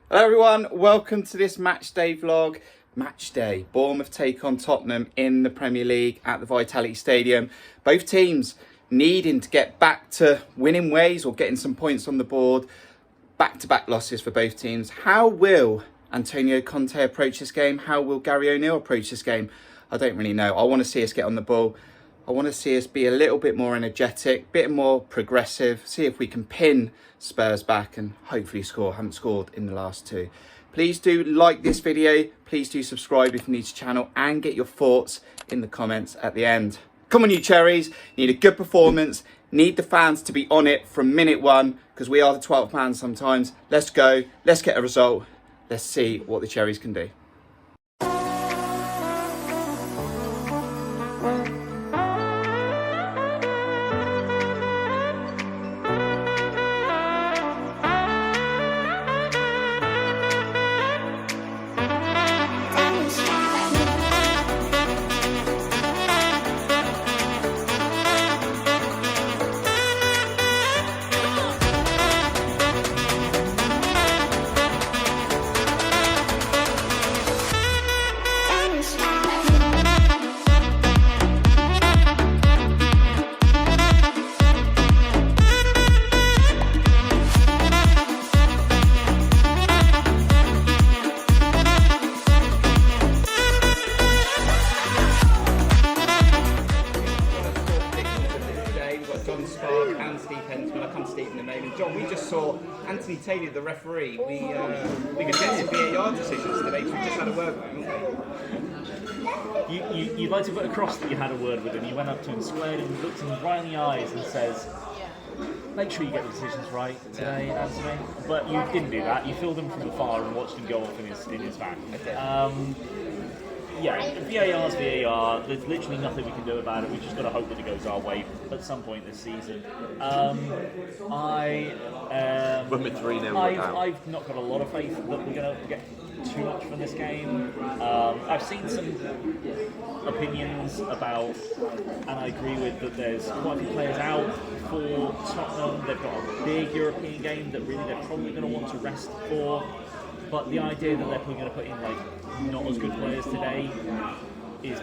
Hello everyone, welcome to this match day vlog. Match day, Bournemouth take on Tottenham in the Premier League at the Vitality Stadium. Both teams needing to get back to winning ways or getting some points on the board. Back-to-back losses for both teams. How will Antonio Conte approach this game? How will Gary O'Neill approach this game? I don't really know. I want to see us get on the ball. I want to see us be a little bit more energetic, a bit more progressive, see if we can pin Spurs back and hopefully score. Haven't scored in the last two. Please do like this video. Please do subscribe if you're new to the channel and get your thoughts in the comments at the end. Come on, you cherries. Need a good performance. Need the fans to be on it from minute one because we are the 12th man sometimes. Let's go. Let's get a result. Let's see what the cherries can do. Jon Spark and Hensman. I can't state in the name. And John, we just saw Anthony Taylor, the referee. We could get some VAR decisions today. We just had a word with him, haven't we? You'd like to put across that you had a word with him. You went up to him, squared him, looked him right in the eyes and says, make sure you get the decisions right today, Anthony. But you didn't do that. You filmed him from afar and watched him go off in his van. Yeah, VAR's VAR. There's literally nothing we can do about it. We've just got to hope that it goes our way at some point this season. When we're 3-0 down. I've not got a lot of faith that we're going to get too much from this game. I've seen some opinions about, and I agree with, that there's quite a few players out for Tottenham. They've got a big European game that really they're probably going to want to rest for. But the idea that they're probably going to put in not as good players today is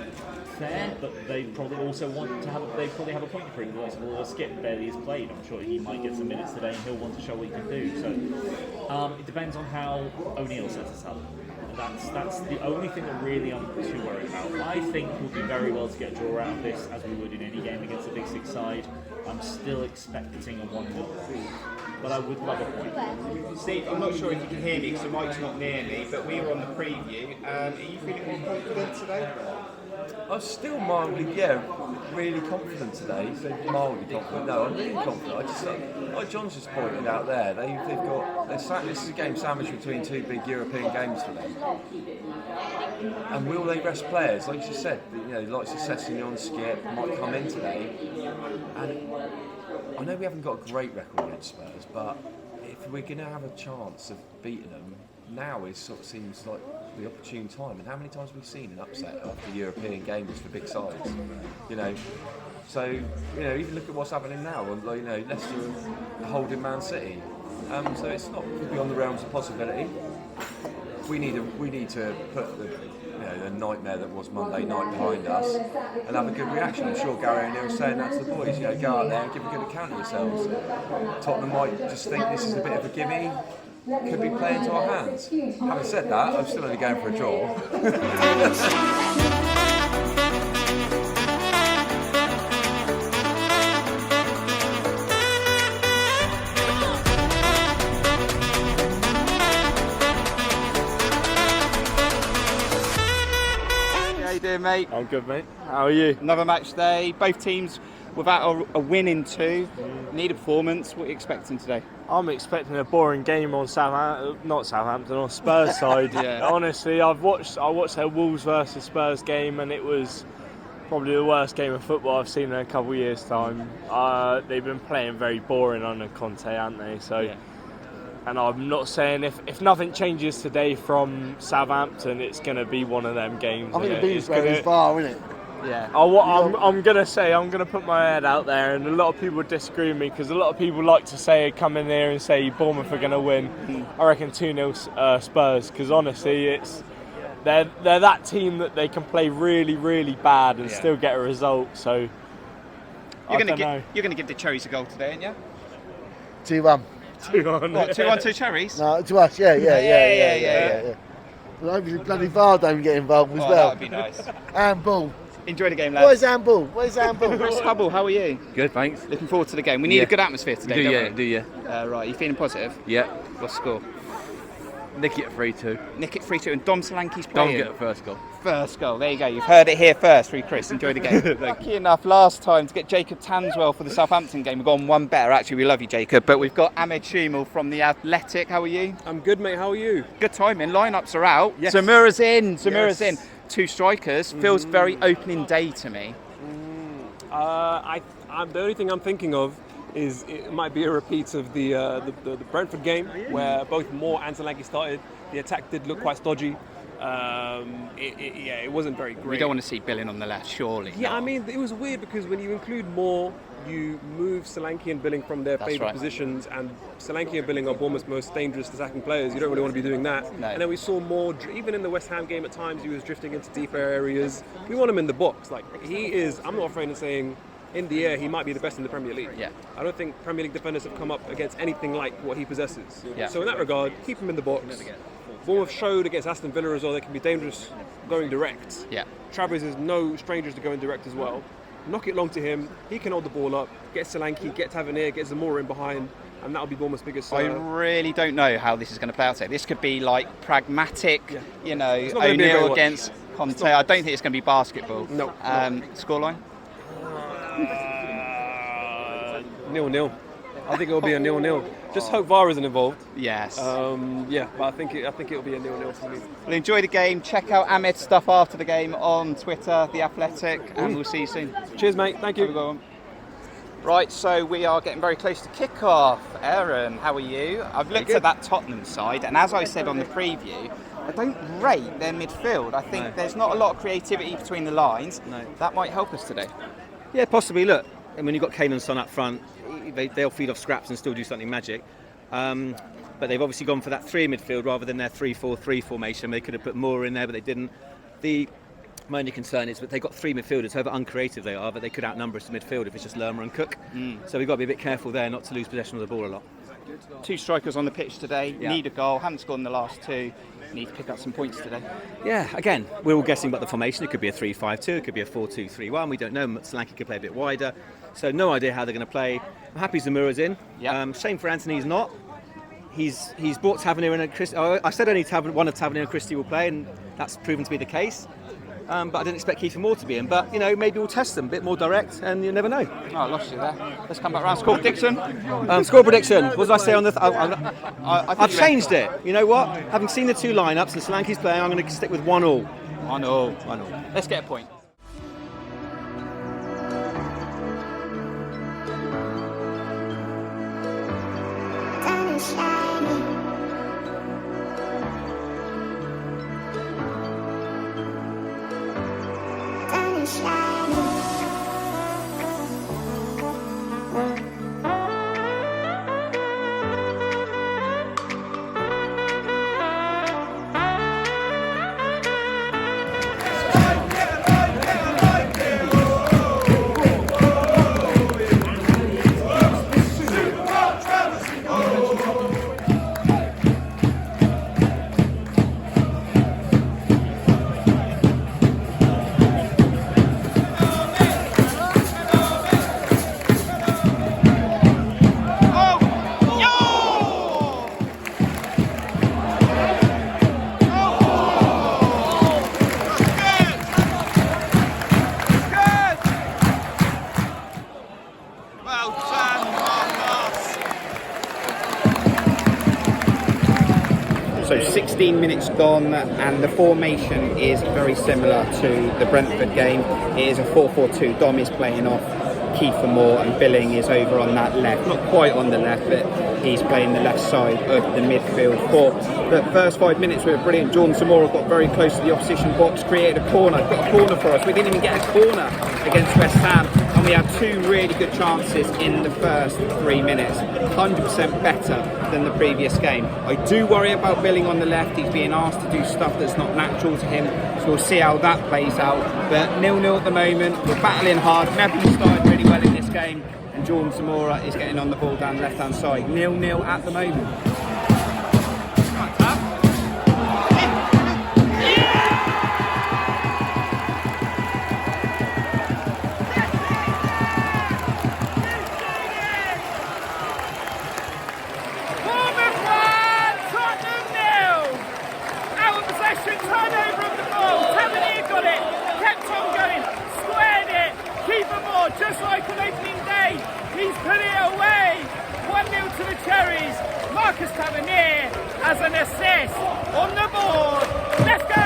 fair, but they probably also want to have they probably have a point to prove. Well, Skip barely has played. I'm sure he might get some minutes today and he'll want to show what he can do. So it depends on how O'Neill sets us up. And that's the only thing that really I'm too worried about. I think we'll do very well to get a draw out of this, as we would in any game against a Big Six side. I'm still expecting a 1-0. But I would love a point. Steve, I'm not sure if you can hear me because the mic's not near me, but we were on the preview. Are you feeling more confident today? I'm still mildly, really confident today. So mildly confident. No, I'm really confident. I just, like John's just pointed out there, they've got this is a game sandwiched between two big European games for them. And will they rest players? Like you said, like Sessegnon on Skip might come in today. And I know we haven't got a great record against Spurs, but if we're going to have a chance of beating them, now sort of seems like the opportune time. And how many times have we seen an upset after European games for big sides? So even look at what's happening now. Leicester are holding Man City, so it's not beyond the realms of possibility. We need to put the nightmare that was Monday night behind us and have a good reaction. I'm sure Gary O'Neill's saying that to the boys, go out there and give a good account of yourselves. Tottenham might just think this is a bit of a gimme, could be playing to our hands. Having said that, I'm still only going for a draw. How you doing, mate? I'm good, mate. How are you? Another match day. Both teams without a win in two. Need a performance. What are you expecting today? I'm expecting a boring game on on Spurs side. Yeah. Honestly, I watched their Wolves versus Spurs game, and it was probably the worst game of football I've seen in a couple of years' time. They've been playing very boring under Conte, haven't they? So. Yeah. And I'm not saying if nothing changes today from Southampton, it's going to be one of them games. I think the biggest game is VAR, isn't it? Yeah. I'm gonna put my head out there, and a lot of people disagree with me because a lot of people like to come in there and say Bournemouth are gonna win. I reckon 2-0 Spurs, because honestly, they're that team that they can play really, really bad and still get a result. So you're gonna give the Cherries a goal today, aren't you? 2-1. 2-1. What, 2-1 to Cherries? No, to us, yeah. Well, hopefully bloody VAR don't get involved as well. That would be nice. Handball. Enjoy the game, lads. Where's handball? Chris Hubble, how are you? Good, thanks. Looking forward to the game. We need a good atmosphere today, don't we? Do you? Right, you feeling positive? Yeah. What's the score? Nick it 3-2. Nick it 3-2, and Dom Solanke's Don't playing. get the first goal. First goal, there you go. You've heard it here first through Chris. Enjoy the game. Lucky enough last time to get Jacob Tanswell for the Southampton game. We've gone one better. Actually, we love you, Jacob. But we've got Ahmed Shumel from the Athletic. How are you? I'm good, mate. How are you? Good timing. Lineups are out. Yes. Zamura's in. Yes. Two strikers. Feels very opening day to me. The only thing I'm thinking of is it might be a repeat of the Brentford game where both Moore and Solanke started. The attack did look quite stodgy. It wasn't very great. We don't want to see Billing on the left, surely. Yeah, I mean, it was weird because when you include Moore, you move Solanke and Billing from their favourite positions, and Solanke and Billing are Bournemouth's most dangerous attacking players. You don't really want to be doing that. No. And then we saw Moore, even in the West Ham game at times, he was drifting into deeper areas. We want him in the box. Like, he is, I'm not afraid of saying, in the air, he might be the best in the Premier League. Yeah. I don't think Premier League defenders have come up against anything like what he possesses. Yeah. So in that regard, keep him in the box. Bournemouth showed against Aston Villa as well they can be dangerous going direct. Yeah. Travers is no strangers to going direct as well. Knock it long to him. He can hold the ball up. Get Solanke, get Tavernier, get Zamora in behind, and that'll be Bournemouth's biggest. I really don't know how this is going to play out today. This could be like pragmatic, It's not gonna be a great O'Neill watch. against Conte. I don't think it's going to be basketball. No. Scoreline? 0-0. I think it'll be a 0-0. Just hope VAR isn't involved. Yes. But I think it'll be a 0-0 for me. Well, enjoy the game. Check out Ahmed's stuff after the game on Twitter, The Athletic, and we'll see you soon. Cheers, mate. Thank Have a you. good one. Right, so we are getting very close to kick-off. Aaron, how are you? I've looked at that Tottenham side, and as I said on the preview, I don't rate their midfield. I think there's not a lot of creativity between the lines. No. That might help us today. Yeah, possibly. Look, and when you've got Kaye and Son up front, they'll feed off scraps and still do something magic. But they've obviously gone for that 3 in midfield rather than their 3-4-3 formation. They could have put more in there, but they didn't. My only concern is that they've got 3 midfielders, however uncreative they are, but they could outnumber us in midfield if it's just Lerma and Cook. So we've got to be a bit careful there not to lose possession of the ball a lot. 2 strikers on the pitch today, Yeah. need a goal, haven't scored in the last 2, need to pick up some points today. Yeah, again, we're all guessing about the formation. It could be a 3-5-2, it could be a 4-2-3-1. We don't know. Solanke could play a bit wider. So no idea how they're going to play. I'm happy Zamura's in. Yeah. Shame for Anthony he's not. He's brought Tavernier and Christie. I said only one of Tavernier and Christie will play, and that's proven to be the case. But I didn't expect Kiefer Moore to be in. But, maybe we'll test them a bit more direct, and you never know. Oh, I lost you there. Let's come back round. Score prediction. Score prediction. What did I say on the... I think I've you changed it. You know what? Having seen the 2 lineups and Solanke's playing, I'm going to stick with 1-1. 1-0. 1-0. Let's get a point. So 16 minutes gone, and the formation is very similar to the Brentford game. It is a 4-4-2. Dom is playing off Kiefer Moore, and Billing is over on that left, not quite on the left, but he's playing the left side of the midfield. For the first 5 minutes, we were brilliant. Jon Spark got very close to the opposition box, created a corner, got a corner for us. We didn't even get a corner against West Ham, and we had 2 really good chances in the first 3 minutes. 100% better than the previous game. I do worry about Billing on the left. He's being asked to do stuff that's not natural to him, so we'll see how that plays out. But 0-0 at the moment. We're battling hard. Neville started really well in this game, and Jon Zamora is getting on the ball down the left-hand side. 0-0 at the moment. Just like on opening day, he's put it away. 1-0 to the Cherries. Marcus Tavernier has an assist on the board. Let's go!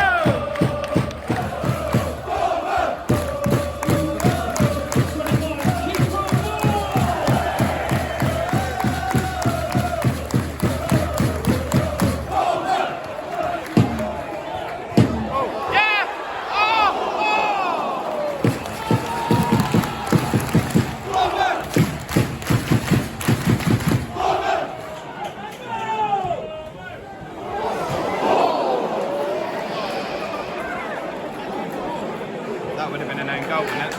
That would have been an own goal, wouldn't it?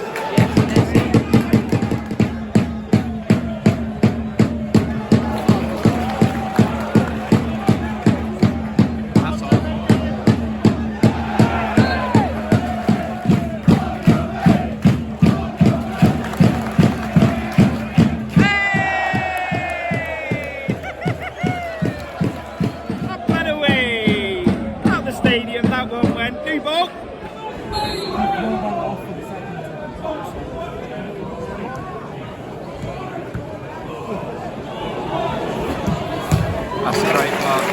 That's a great mark.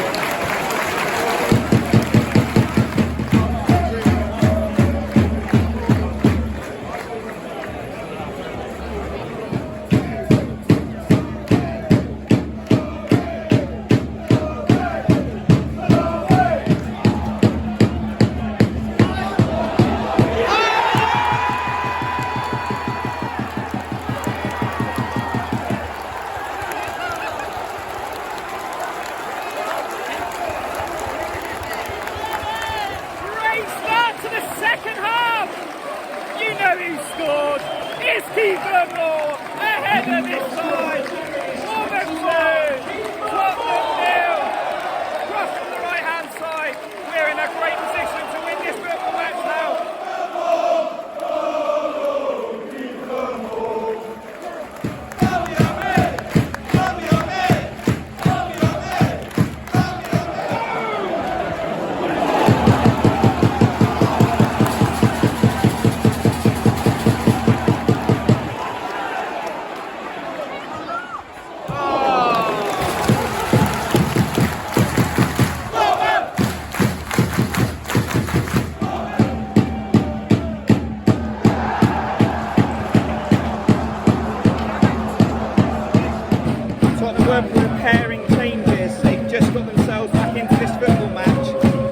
Preparing changes. They've just got themselves back into this football match.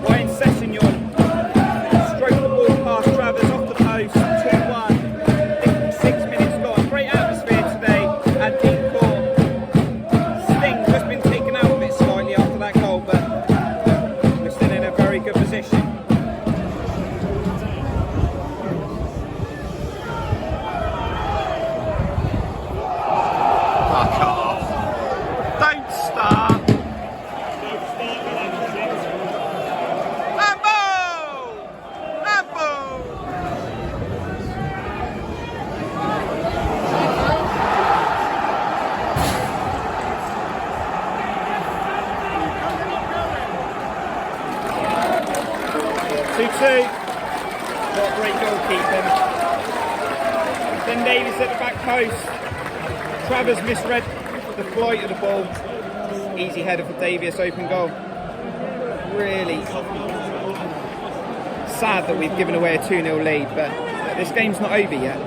Ryan Sessignon stroked the ball past Travers off the post, 2-1. 6 minutes gone. Great atmosphere today at Dean Court. Sting just been taken out of it slightly after that goal, but we're still in a very good position. Got great goalkeeping. Ben Davies at the back post. Travers misread the flight of the ball. Easy header for Davies, open goal. Really sad that we've given away a 2-0 lead, but this game's not over yet.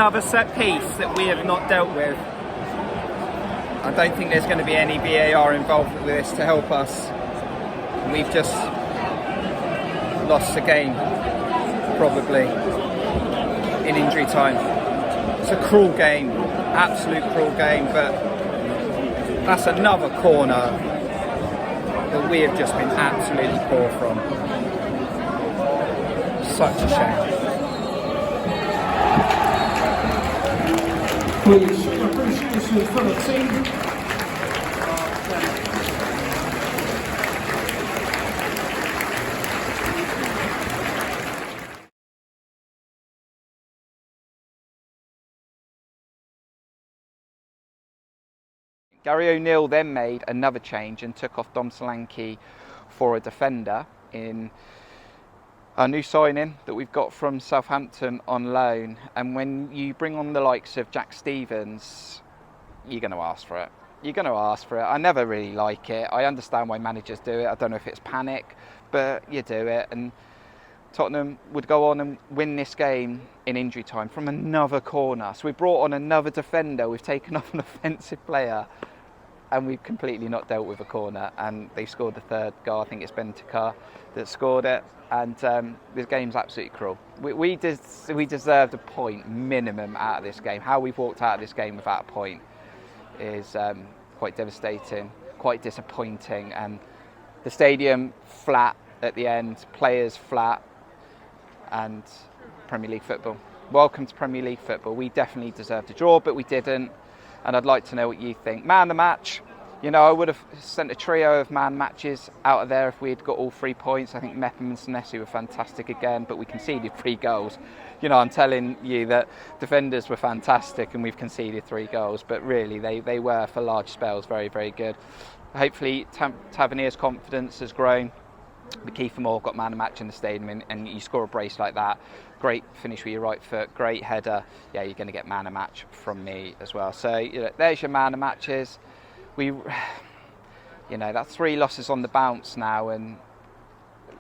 another set piece that we have not dealt with. I don't think there's going to be any VAR involved with this to help us. We've just lost the game, probably, in injury time. It's a cruel game, absolute cruel game, but that's another corner that we have just been absolutely poor from. Such a shame. Please show your appreciation for the team. Gary O'Neill then made another change and took off Dom Solanke for a defender in a new signing that we've got from Southampton on loan. And when you bring on the likes of Jack Stevens, you're going to ask for it. You're going to ask for it. I never really like it. I understand why managers do it. I don't know if it's panic, but you do it. And Tottenham would go on and win this game in injury time from another corner. So we brought on another defender. We've taken off an offensive player. And we've completely not dealt with a corner, and they scored the third goal. I think it's Bentancur that scored it, and this game's absolutely cruel. We deserved a point minimum out of this game. How we've walked out of this game without a point is quite devastating, quite disappointing, and the stadium flat at the end, players flat, and Premier League football. Welcome to Premier League football. We definitely deserved a draw, but we didn't. And I'd like to know what you think. Man of the match, you know, I would have sent a trio of man matches out of there if we had got all 3 points. I think Mepham and Senesi were fantastic again, but we conceded 3 goals. You know, I'm telling you that defenders were fantastic and we've conceded 3 goals, but really they were, for large spells, very, very good. Hopefully Tavernier's confidence has grown. But Kiefer Moore got man of the match in the stadium, and you score a brace like that, great finish with your right foot, great header, yeah, you're going to get man of the match from me as well. So, you know, there's your man of the matches. You know, that's 3 losses on the bounce now, and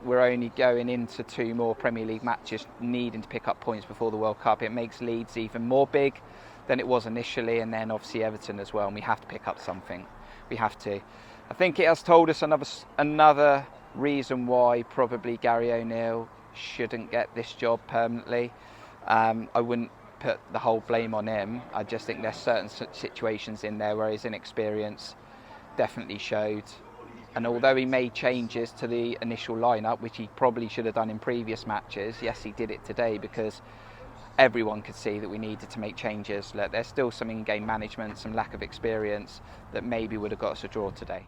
we're only going into 2 more Premier League matches needing to pick up points before the World Cup. It makes Leeds even more big than it was initially, and then obviously Everton as well, and we have to pick up something. We have to. I think it has told us another reason why probably Gary O'Neill shouldn't get this job permanently. I wouldn't put the whole blame on him. I just think there's certain situations in there where his inexperience definitely showed. And although he made changes to the initial lineup, which he probably should have done in previous matches, yes, he did it today because everyone could see that we needed to make changes. Look, there's still some in-game management, some lack of experience that maybe would have got us a draw today.